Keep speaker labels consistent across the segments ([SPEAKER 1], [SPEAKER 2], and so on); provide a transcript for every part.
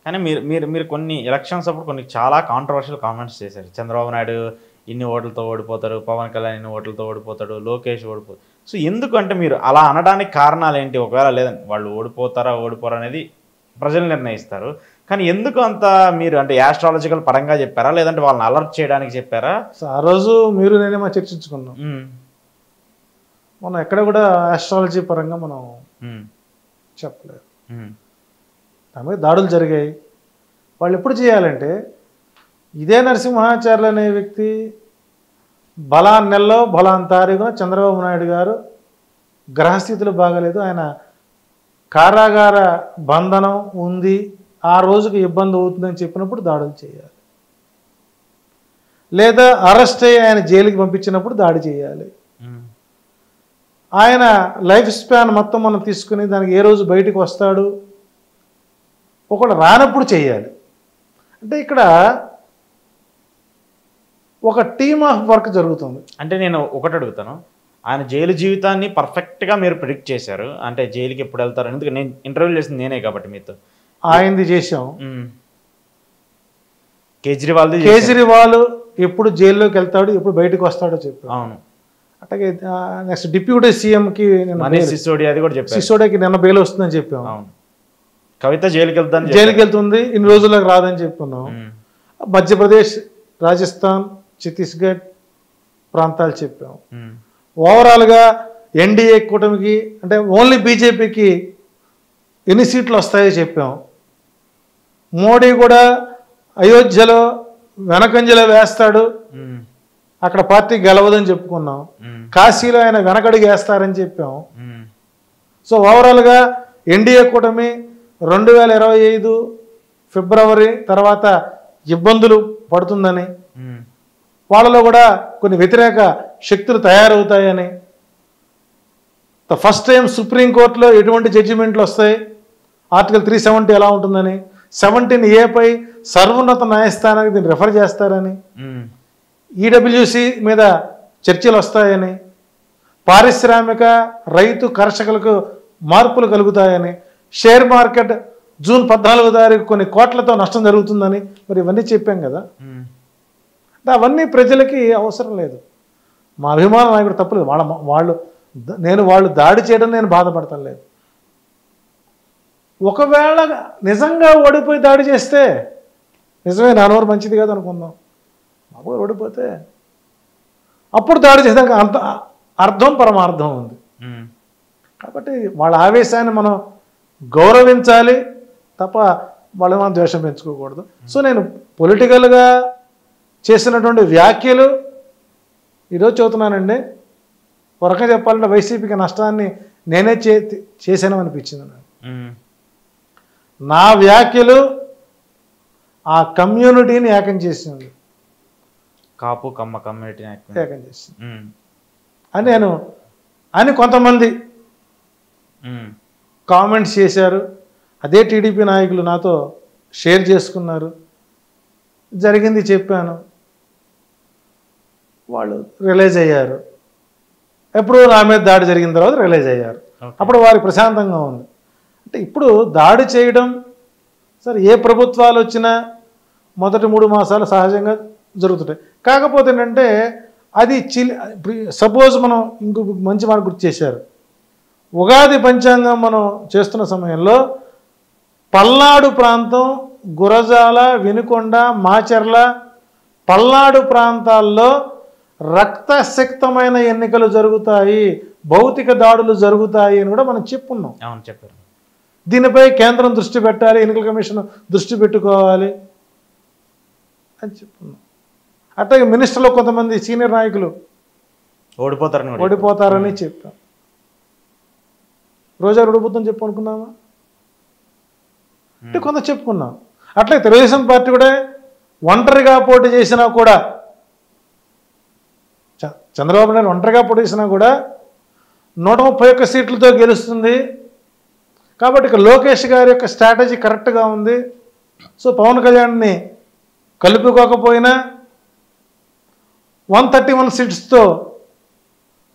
[SPEAKER 1] కానీ మీరు మీరు మీరు కొన్ని ఎలక్షన్స్ అప్పుడు కొన్ని చాలా కాంట్రవర్షియల్ కామెంట్స్ చేశారు. చంద్రబాబు నాయుడు ఇన్ని ఓట్లతో ఓడిపోతారు, పవన్ కళ్యాణ్ ఇన్ని ఓట్లతో ఓడిపోతాడు, లోకేష్ ఓడిపోతాడు. సో ఎందుకు అంటే మీరు అలా అనడానికి కారణాలు ఏంటి? ఒకవేళ లేదండి వాళ్ళు ఓడిపోతారా ఓడిపోరా అనేది ప్రజలు నిర్ణయిస్తారు. కానీ ఎందుకు అంత మీరు అంటే యాస్ట్రాలజికల్ పరంగా చెప్పారా, లేదంటే వాళ్ళని అలర్ట్ చేయడానికి చెప్పారా?
[SPEAKER 2] సో ఆ రోజు మీరు నేనేమో చర్చించుకున్నాం. మనం ఎక్కడ కూడా ఆస్ట్రాలజీ పరంగా మనం చెప్పలేదు. దాని మీద దాడులు జరిగాయి. వాళ్ళు ఎప్పుడు చేయాలంటే ఇదే నరసింహాచార్యులు అనే వ్యక్తి బలాన్ నెలలో బలాన్ తారీఖున చంద్రబాబు నాయుడు గారు గ్రహస్థితులు బాగలేదు, ఆయన కారాగార బంధనం ఉంది, ఆ రోజుకి ఇబ్బంది అవుతుందని చెప్పినప్పుడు దాడులు చేయాలి. లేదా అరెస్ట్ అయ్యి ఆయన జైలుకి పంపించినప్పుడు దాడి చేయాలి. ఆయన లైఫ్ స్పాన్ మొత్తం మనం తీసుకుని దానికి ఏ రోజు బయటకు వస్తాడు ఒకడు రానప్పుడు చేయాలి. అంటే ఇక్కడ ఒక టీమ్ ఆఫ్ వర్క్ జరుగుతుంది.
[SPEAKER 1] అంటే నేను ఒకటి అడుగుతాను, ఆయన జైలు జీవితాన్ని పర్ఫెక్ట్గా మీరు ప్రిడిక్ట్ చేశారు. అంటే జైలుకి ఎప్పుడు వెళ్తారు? ఎందుకంటే నేను ఇంటర్వ్యూ చేసింది నేనే కాబట్టి మీతో
[SPEAKER 2] ఆయనది చేసాం.
[SPEAKER 1] కేజ్రీవాల్
[SPEAKER 2] ఎప్పుడు జైల్లోకి వెళ్తాడు, ఎప్పుడు బయటకు వస్తాడో చెప్పాడు.
[SPEAKER 1] అవును.
[SPEAKER 2] అట్లాగే నెక్స్ట్ డిప్యూటీ సీఎంకి సిసోడియాకి నిన్న బెయిల్ వస్తుందని చెప్పాం.
[SPEAKER 1] కవిత జైలుకి
[SPEAKER 2] వెళ్తుంది, ఇన్ని రోజులకు రాదని చెప్పుకున్నాం. మధ్యప్రదేశ్, రాజస్థాన్, ఛత్తీస్గఢ్ ప్రాంతాలు చెప్పాం. ఓవరాల్గా ఎన్డీఏ కూటమికి అంటే ఓన్లీ బీజేపీకి ఎన్ని సీట్లు వస్తాయో చెప్పాం. మోడీ కూడా అయోధ్యలో వెనకంజలో వేస్తాడు, అక్కడ పార్టీ గెలవదని చెప్పుకున్నాం. కాశీలో ఆయన వెనకడుగు వేస్తారని చెప్పాం. సో ఓవరాల్గా ఎన్డీఏ కూటమి 2025 ఫిబ్రవరి తర్వాత ఇబ్బందులు పడుతుందని, వాళ్ళలో కూడా కొన్ని వ్యతిరేక శక్తులు తయారవుతాయని, ఫస్ట్ టైం సుప్రీంకోర్టులో ఎటువంటి జడ్జిమెంట్లు వస్తాయి, ఆర్టికల్ 370 ఎలా ఉంటుందని, 17A పై సర్వోన్నత న్యాయస్థానానికి దీన్ని రెఫర్ చేస్తారని, ఈడబ్ల్యూసి మీద చర్చలు వస్తాయని, పారిశ్రామిక రైతు కర్షకులకు మార్పులు కలుగుతాయని, షేర్ మార్కెట్ జూన్ 14వ తారీఖు కొన్ని కోట్లతో నష్టం జరుగుతుందని, మరి ఇవన్నీ చెప్పాం కదా. అంటే అవన్నీ ప్రజలకి అవసరం లేదు. మా అభిమాన నాయకుడు తప్పలేదు, వాళ్ళు దాడి చేయడం నేను బాధపడతాను లేదు. ఒకవేళ నిజంగా ఓడిపోయి దాడి చేస్తే నిజమే నానోరు మంచిది కాదు అనుకుందాం. మాకు ఓడిపోతే అప్పుడు దాడి చేసేదానికి అంత అర్థం పరమార్థం ఉంది. కాబట్టి వాళ్ళ ఆవేశాన్ని మనం గౌరవించాలి తప్ప వాళ్ళని మనం ద్వేషం పెంచుకోకూడదు. సో నేను పొలిటికల్గా చేసినటువంటి వ్యాఖ్యలు ఈరోజు చెబుతున్నానండి. ఒక రకంగా చెప్పాలంటే వైసీపీకి నష్టాన్ని నేనే చేశాను అనిపించింది నాకు. నా వ్యాఖ్యలు ఆ కమ్యూనిటీని ఏకం చేసింది,
[SPEAKER 1] కాపు కమ్మ కమ్యూనిటీని
[SPEAKER 2] ఏకం చేసింది అని కొంతమంది కామెంట్స్ చేశారు. అదే టీడీపీ నాయకులు నాతో షేర్ చేసుకున్నారు. జరిగింది చెప్పాను, వాళ్ళు రిలైజ్ అయ్యారు. ఎప్పుడు నా మీద దాడి జరిగిన తర్వాత రిలైజ్ అయ్యారు. అప్పుడు వారికి ప్రశాంతంగా ఉంది. అంటే ఇప్పుడు దాడి చేయడం సరే, ఏ ప్రభుత్వాలు వచ్చినా మొదటి 3 మాసాలు సహజంగా జరుగుతుంటాయి. కాకపోతే ఏంటంటే అది సపోజ్ మనం ఇంకొక మంచి మాట గుర్తు చేశారు, ఉగాది పంచాంగం మనం చేస్తున్న సమయంలో పల్నాడు ప్రాంతం, గురజాల, వినుకొండ, మాచర్ల, పల్నాడు ప్రాంతాల్లో రక్తశక్తమైన ఎన్నికలు జరుగుతాయి, భౌతిక దాడులు జరుగుతాయి అని కూడా మనం చెప్పుకున్నాం.
[SPEAKER 1] అవును, చెప్పారు.
[SPEAKER 2] దీనిపై కేంద్రం దృష్టి పెట్టాలి, ఎన్నికల కమిషన్ దృష్టి పెట్టుకోవాలి అని చెప్పుకున్నాం. అట్లాగే మినిస్టర్లో కొంతమంది సీనియర్ నాయకులు ఓడిపోతారని చెప్పాం. రోజా ఓడిపోతుందని చెప్పు అనుకున్నామా అంటే కొంత చెప్పుకున్నాం. అట్లే తెలుగుదేశం పార్టీ కూడా ఒంటరిగా పోటీ చేసినా కూడా, చంద్రబాబు నాయుడు ఒంటరిగా పోటీ చేసినా కూడా 131 సీట్లతో గెలుస్తుంది. కాబట్టి ఇక లోకేష్ గారి యొక్క స్ట్రాటజీ కరెక్ట్గా ఉంది. సో పవన్ కళ్యాణ్ని కలుపుకోకపోయినా 131 సీట్స్తో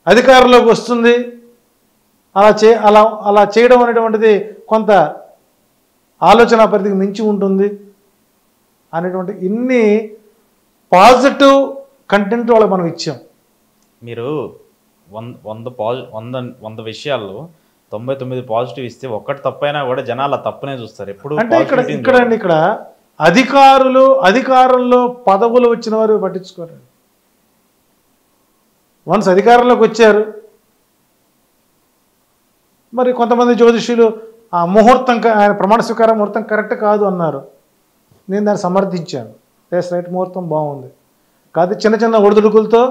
[SPEAKER 2] అధికారంలోకి వస్తుంది. అలా చేయడం అనేటువంటిది కొంత ఆలోచన పరిధికి మించి ఉంటుంది అనేటువంటి ఇన్ని పాజిటివ్ కంటెంట్ వాళ్ళకి మనం ఇచ్చాం.
[SPEAKER 1] మీరు 100 విషయాల్లో 99 పాజిటివ్ ఇస్తే ఒక్కటి తప్పైనా కూడా జనాలు ఆ తప్పునే చూస్తారు ఎప్పుడు.
[SPEAKER 2] అంటే ఇక్కడ అధికారంలో పదవులు వచ్చిన వారు పట్టించుకోరండి. వన్స్ అధికారంలోకి వచ్చారు, మరి కొంతమంది జ్యోతిష్యులు ఆ ముహూర్తం ఆయన ప్రమాణ స్వీకార ముహూర్తం కరెక్ట్ కాదు అన్నారు. నేను దాన్ని సమర్థించాను. ఎస్ రైట్, ముహూర్తం బాగుంది కాదు. చిన్న చిన్న ఒడిదుడుకులతో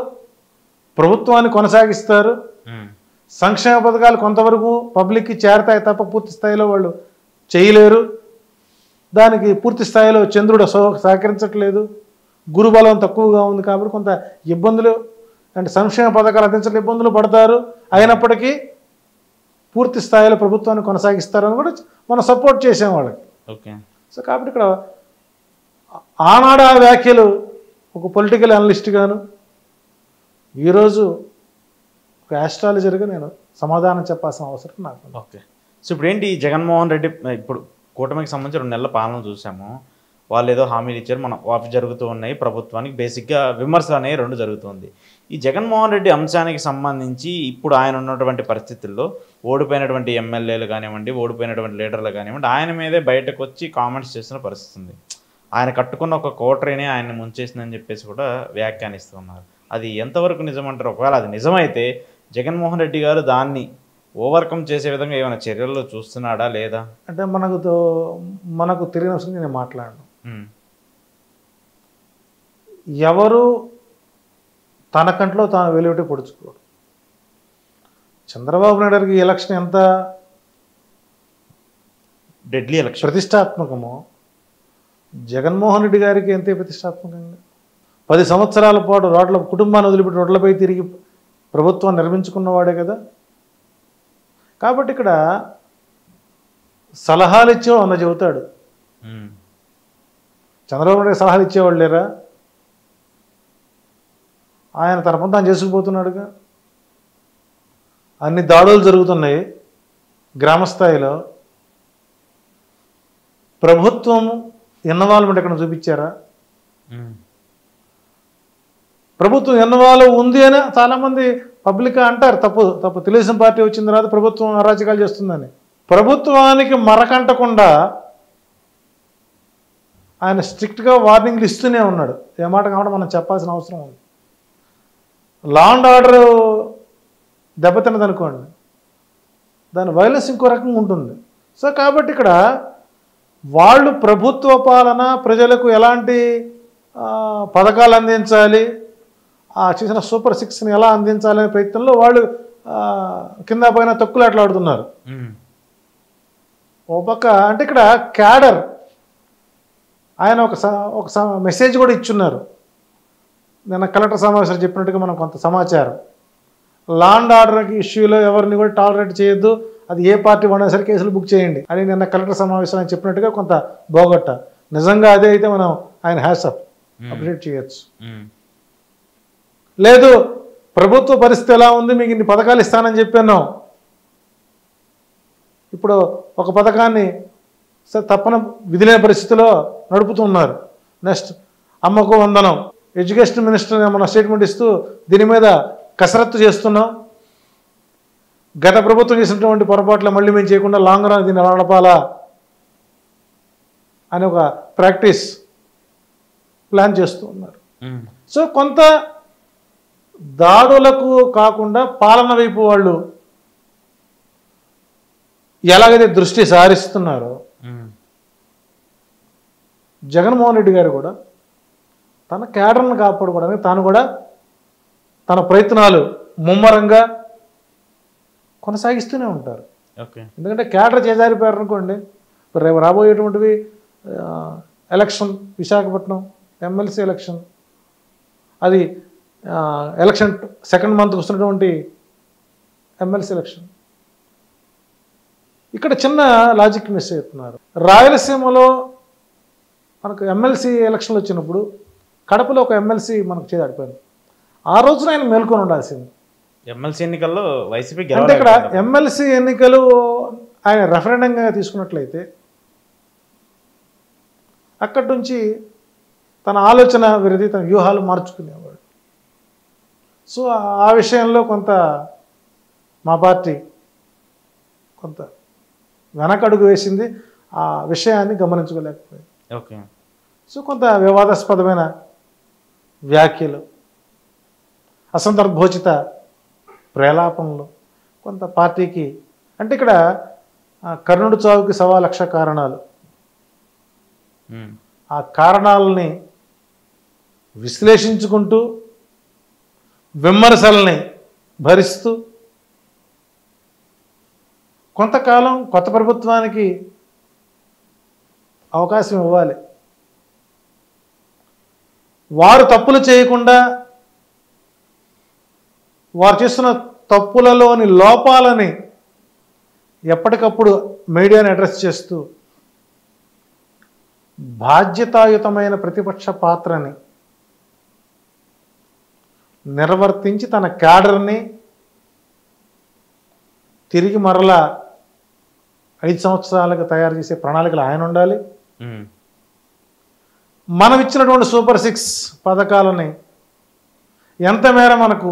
[SPEAKER 2] ప్రభుత్వాన్ని కొనసాగిస్తారు. సంక్షేమ పథకాలు కొంతవరకు పబ్లిక్కి చేరతాయి తప్ప పూర్తి స్థాయిలో వాళ్ళు చేయలేరు. దానికి పూర్తి స్థాయిలో చంద్రుడు సహకరించట్లేదు, గురుబలం తక్కువగా ఉంది కాబట్టి కొంత ఇబ్బందులు అంటే సంక్షేమ పథకాలు అందించడం ఇబ్బందులు పడతారు. అయినప్పటికీ పూర్తి స్థాయిలో ప్రభుత్వాన్ని కొనసాగిస్తారని కూడా మనం సపోర్ట్ చేసాం వాళ్ళకి.
[SPEAKER 1] ఓకే.
[SPEAKER 2] సో కాబట్టి ఇక్కడ ఆనాడు ఆ వ్యాఖ్యలు ఒక పొలిటికల్ అనలిస్ట్ గాను, ఈరోజు ఒక ఆస్ట్రాలజర్గా నేను సమాధానం చెప్పాల్సిన అవసరం నాకు.
[SPEAKER 1] ఓకే. సో ఇప్పుడు ఏంటి జగన్మోహన్ రెడ్డి ఇప్పుడు కూటమికి సంబంధించి 2 నెలల పాలన చూసాము. వాళ్ళు ఏదో హామీలు ఇచ్చారు, మనం వాటి జరుగుతూ ఉన్నాయి. ప్రభుత్వానికి బేసిక్గా విమర్శలు అనేవి 2 జరుగుతుంది. ఈ జగన్మోహన్ రెడ్డి అంశానికి సంబంధించి ఇప్పుడు ఆయన ఉన్నటువంటి పరిస్థితుల్లో ఓడిపోయినటువంటి ఎమ్మెల్యేలు కానివ్వండి, ఓడిపోయినటువంటి లీడర్లు కానివ్వండి, ఆయన మీదే బయటకు వచ్చి కామెంట్స్ చేస్తున్న పరిస్థితి ఉంది. ఆయన కట్టుకున్న ఒక కోటరీనే ఆయన ముంచేసిందని చెప్పేసి కూడా వ్యాఖ్యానిస్తున్నారు. అది ఎంతవరకు నిజమంటారు? ఒకవేళ అది నిజమైతే జగన్మోహన్ రెడ్డి గారు దాన్ని ఓవర్కమ్ చేసే విధంగా ఏమైనా చర్యల్లో చూస్తున్నాడా లేదా?
[SPEAKER 2] అంటే మనకు తెలియని అవసరం నేను మాట్లాడను. ఎవరు తన కంట్లో తాను వెలువటి పొడుచుకోడు. చంద్రబాబు నాయుడు గారికి ఎలక్షన్ ఎంత
[SPEAKER 1] డెడ్లీ ఎలక్షన్
[SPEAKER 2] ప్రతిష్టాత్మకమో జగన్మోహన్ రెడ్డి గారికి ఎంతే ప్రతిష్టాత్మకంగా 10 సంవత్సరాల పాటు రోడ్ల కుటుంబాన్ని వదిలిపెట్టి రోడ్లపై తిరిగి ప్రభుత్వం నిర్మించుకున్నవాడే కదా. కాబట్టి ఇక్కడ సలహాలు ఇచ్చేవాడు అన్న చెబుతాడు. చంద్రబాబు నాయుడు సలహాలు ఇచ్చేవాళ్ళు లేరా? ఆయన తన పని తాను చేసుకుపోతున్నాడుగా. అన్ని దాడులు జరుగుతున్నాయి గ్రామస్థాయిలో. ప్రభుత్వం ఇన్వాల్వ్మెంట్ ఎక్కడ చూపించారా? ప్రభుత్వం ఇన్వాల్వ్ ఉంది అని చాలామంది పబ్లిక్గా అంటారు. తప్పు తెలుగుదేశం పార్టీ వచ్చిన తర్వాత ప్రభుత్వం అరాచకాలు చేస్తుందని. ప్రభుత్వానికి మరకంటకుండా ఆయన స్ట్రిక్ట్గా వార్నింగ్లు ఇస్తూనే ఉన్నాడు. ఏ మాట కాబట్టి మనం చెప్పాల్సిన అవసరం ఉంది. లా అండ్ ఆర్డర్ దెబ్బతిన్నదనుకోండి, దాని వైలెన్స్ ఇంకో రకంగా ఉంటుంది. సో కాబట్టి ఇక్కడ వాళ్ళు ప్రభుత్వ పాలన ప్రజలకు ఎలాంటి పథకాలు అందించాలి, చేసిన సూపర్ 6ని ఎలా అందించాలనే ప్రయత్నంలో వాళ్ళు కింద పైన తొక్కులాట్లాడుతున్నారు. ఓ పక్క అంటే ఇక్కడ క్యాడర్ ఆయన ఒక మెసేజ్ కూడా ఇచ్చున్నారు. నిన్న కలెక్టర్ సమావేశంలో చెప్పినట్టుగా మనం కొంత సమాచారం, లా అండ్ ఆర్డర్ ఇష్యూలో ఎవరిని కూడా టాలరేట్ చేయొద్దు, అది ఏ పార్టీ ఉన్నా సరే కేసులు బుక్ చేయండి అని నిన్న కలెక్టర్ సమావేశంలో ఆయన చెప్పినట్టుగా కొంత బోగొట్ట. నిజంగా అదే అయితే మనం ఆయన హ్యాట్సాఫ్ అప్డేట్ చేయొచ్చు. లేదు ప్రభుత్వ పరిస్థితి ఎలా ఉంది, మీకు ఇన్ని పథకాలు ఇస్తానని చెప్పాను, ఇప్పుడు ఒక పథకాన్ని తప్పన విధిలేని పరిస్థితిలో నడుపుతున్నారు. నెక్స్ట్ అమ్మకు వందనం, ఎడ్యుకేషన్ మినిస్టర్ మన స్టేట్మెంట్ ఇస్తూ దీని మీద కసరత్తు చేస్తున్నాం, గత ప్రభుత్వం చేసినటువంటి పొరపాట్లు మళ్ళీ మేము చేయకుండా లాంగ్ రన్ దీన్ని నడపాలా అని ఒక ప్రాక్టీస్ ప్లాన్ చేస్తూ ఉన్నారు. సో కొంత దాడులకు కాకుండా పాలన వైపు వాళ్ళు ఎలాగైతే దృష్టి సారిస్తున్నారో జగన్మోహన్ రెడ్డి గారు కూడా తన క్యాడర్ను కాపాడుకోవడానికి తాను కూడా తన ప్రయత్నాలు ముమ్మరంగా కొనసాగిస్తూనే ఉంటారు. ఎందుకంటే క్యాడర్ చేజారిపోయారు అనుకోండి, రేపు రాబోయేటువంటివి ఎలక్షన్, విశాఖపట్నం ఎమ్మెల్సీ ఎలక్షన్, అది ఎలక్షన్ 2nd మంత్కి వస్తున్నటువంటి ఎమ్మెల్సీ ఎలక్షన్. ఇక్కడ చిన్న లాజిక్ మిస్ అవుతున్నారు. రాయలసీమలో మనకు ఎమ్మెల్సీ ఎలక్షన్లు వచ్చినప్పుడు కడపలో ఒక ఎమ్మెల్సీ మనకు చేదాడిపోయింది. ఆ రోజున ఆయన మేల్కొని ఉండాల్సింది.
[SPEAKER 1] ఎమ్మెల్సీ ఎన్నికల్లో వైసీపీ
[SPEAKER 2] అంటే ఇక్కడ ఎమ్మెల్సీ ఎన్నికలు ఆయన రెఫరెండంగా తీసుకున్నట్లయితే అక్కడి నుంచి తన ఆలోచన విరది తన వ్యూహాలు మార్చుకునేవాడు. సో ఆ విషయంలో కొంత మా పార్టీ కొంత వెనకడుగు వేసింది, ఆ విషయాన్ని గమనించుకోలేకపోయింది.
[SPEAKER 1] ఓకే.
[SPEAKER 2] సో కొంత వివాదాస్పదమైన వ్యాఖ్యలు, అసందర్భోచిత ప్రేలాపనలు కొంత పార్టీకి, అంటే ఇక్కడ కర్ణుడి చావుకి 1,00,000 కారణాలు, ఆ కారణాలని విశ్లేషించుకుంటూ విమర్శల్ని భరిస్తూ కొంతకాలం కొత్త ప్రభుత్వానికి అవకాశం ఇవ్వాలి. వారు తప్పులు చేయకుండా వారు చేస్తున్న తప్పులలోని లోపాలని ఎప్పటికప్పుడు మీడియాని అడ్రస్ చేస్తూ బాధ్యతాయుతమైన ప్రతిపక్ష పాత్రని నిర్వర్తించి తన క్యాడర్ని తిరిగి మరలా 5 సంవత్సరాలకు తయారు చేసే ప్రణాళికలు ఆయన ఉండాలి. మనం ఇచ్చినటువంటి సూపర్ 6 పథకాలని ఎంత మేర మనకు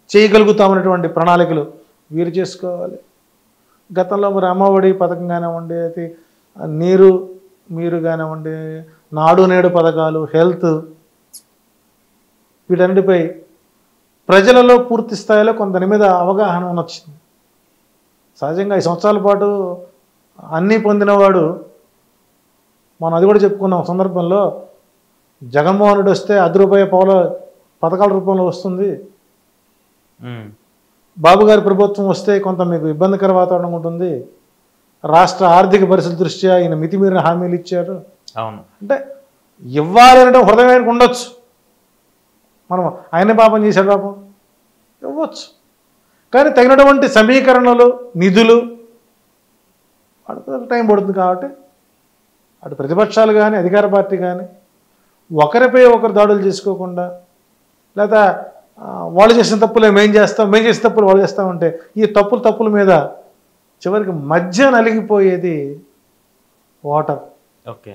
[SPEAKER 2] చేయగలుగుతామనేటువంటి ప్రణాళికలు వీరు చేసుకోవాలి. గతంలో మరి అమ్మఒడి పథకం కానివ్వండి, అయితే నీరు మీరు కానివ్వండి, నాడు నేడు పథకాలు, హెల్త్, వీటన్నిటిపై ప్రజలలో పూర్తి స్థాయిలో కొంత మీద అవగాహన వచ్చింది. సహజంగా 5 సంవత్సరాల పాటు అన్నీ పొందినవాడు, మనం అది కూడా చెప్పుకున్నాం సందర్భంలో, జగన్మోహన్ రెడ్డి వస్తే ₹10 పథకాల రూపంలో వస్తుంది, బాబు గారి ప్రభుత్వం వస్తే కొంత మీకు ఇబ్బందికర వాతావరణం ఉంటుంది, రాష్ట్ర ఆర్థిక పరిస్థితి దృష్ట్యా ఈయన మితిమీరిన హామీలు ఇచ్చారు.
[SPEAKER 1] అవును,
[SPEAKER 2] అంటే ఇవ్వాలి అంటే హృదయానికి ఉండొచ్చు, మనం ఆయన పాపం చేశాడు పాపం ఇవ్వచ్చు, కానీ తగినటువంటి సమీకరణలు, నిధులు వాడికి టైం పడుతుంది. కాబట్టి అటు ప్రతిపక్షాలు కానీ అధికార పార్టీ కానీ ఒకరిపై ఒకరు దాడులు చేసుకోకుండా, లేదా వాళ్ళు చేసిన తప్పులే మేము చేసిన తప్పులు వాళ్ళు చేస్తామంటే ఈ తప్పుల మీద చివరికి మధ్య నలిగిపోయేది ఓటర్.
[SPEAKER 1] ఓకే.